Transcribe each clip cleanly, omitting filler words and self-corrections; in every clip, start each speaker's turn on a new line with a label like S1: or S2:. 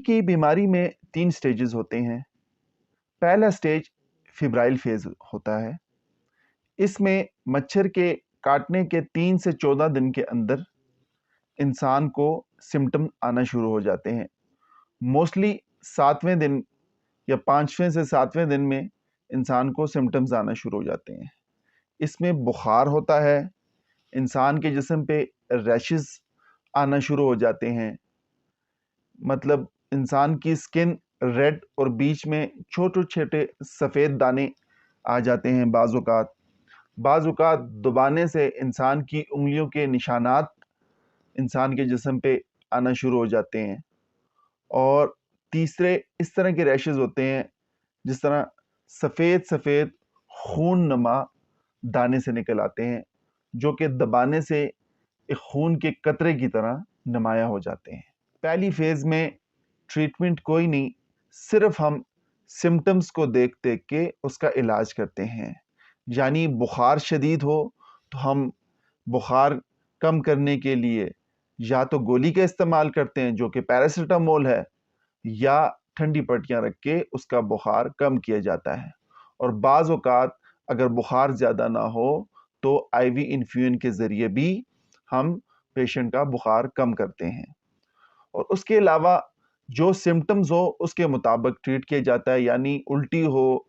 S1: की बीमारी में 3 स्टेजेस होते हैं। पहला स्टेज फिब्राइल फेज होता है। इसमें मच्छर के काटने के 3 से 14 दिन के अंदर इंसान को सिम्टम आना शुरू हो जाते हैं। मोस्टली 7वें दिन या 5वें से 7वें दिन में इंसान को सिम्टम्स आना शुरू हो जाते हैं। इसमें बुखार होता है, इंसान के जिस्म पे रैशेस आना शुरू हो जाते हैं, मतलब इंसान की स्किन रेड और बीच में छोटे छोटे सफ़ेद दाने आ जाते हैं। बाज़ औक़ात दबाने से इंसान की उंगलियों के निशानात इंसान के जिस्म पे आना शुरू हो जाते हैं। और तीसरे इस तरह के रैशेस होते हैं जिस तरह सफ़ेद सफ़ेद खून नमा दाने से निकल आते हैं, जो कि दबाने से एक खून के कतरे की तरह नुमाया हो जाते हैं। पहली फेज़ में ट्रीटमेंट कोई नहीं, सिर्फ हम सिम्टम्स को देख देख के उसका इलाज करते हैं। यानी बुखार शदीद हो तो हम बुखार कम करने के लिए या तो गोली का इस्तेमाल करते हैं जो कि पैरासिटामोल है, या ठंडी पट्टियाँ रख के उसका बुखार कम किया जाता है। और बाज़ औक़ात अगर बुखार ज़्यादा ना हो तो आईवी इन्फ्यूजन के ज़रिए भी हम पेशेंट का बुखार कम करते हैं। और उसके अलावा जो सिम्टम्स हो उसके मुताबिक ट्रीट किया जाता है। यानी उल्टी हो,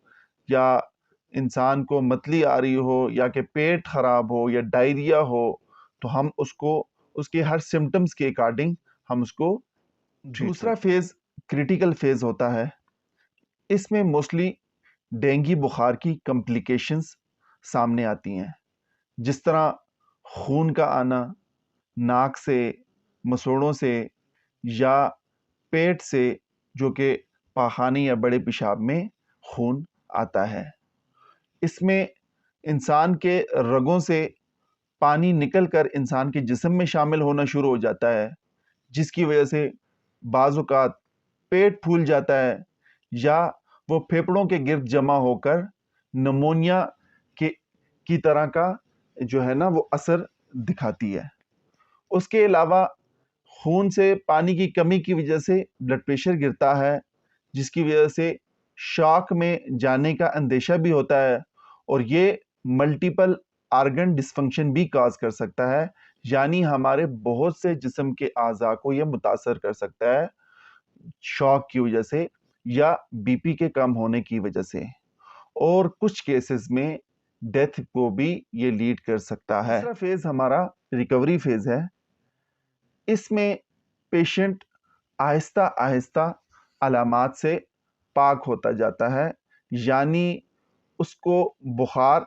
S1: या इंसान को मतली आ रही हो, या कि पेट ख़राब हो, या डायरिया हो, तो हम उसको उसके हर सिम्टम्स के अकॉर्डिंग हम उसको दूसरा फेज़ क्रिटिकल फेज़ होता है। इसमें मोस्टली डेंगू बुखार की कॉम्प्लिकेशंस सामने आती हैं, जिस तरह खून का आना नाक से, मसूड़ों से, या पेट से, जो कि पाखाने या बड़े पेशाब में खून आता है। इसमें इंसान के रगों से पानी निकलकर इंसान के जिस्म में शामिल होना शुरू हो जाता है, जिसकी वजह से बाज़ औक़ात पेट फूल जाता है, या वो फेफड़ों के गिर्द जमा होकर निमोनिया की तरह का जो है ना वो असर दिखाती है। उसके अलावा खून से पानी की कमी की वजह से ब्लड प्रेशर गिरता है, जिसकी वजह से शॉक में जाने का अंदेशा भी होता है, और ये मल्टीपल आर्गन डिसफंक्शन भी काज कर सकता है। यानी हमारे बहुत से जिस्म के आज़ा को यह मुतासर कर सकता है शॉक की वजह से या बीपी के कम होने की वजह से, और कुछ केसेस में डेथ को भी ये लीड कर सकता है। दूसरा फेज हमारा रिकवरी फेज है। इसमें पेशेंट आहिस्ता आहिस्ता अलामात से पाक होता जाता है, यानी उसको बुखार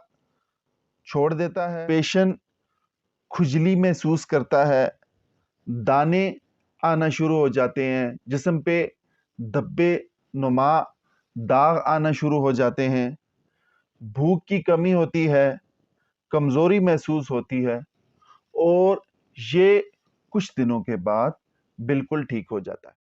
S1: छोड़ देता है, पेशेंट खुजली महसूस करता है, दाने आना शुरू हो जाते हैं, जिस्म पे धब्बे नुमा दाग आना शुरू हो जाते हैं, भूख की कमी होती है, कमज़ोरी महसूस होती है, और ये कुछ दिनों के बाद बिल्कुल ठीक हो जाता है।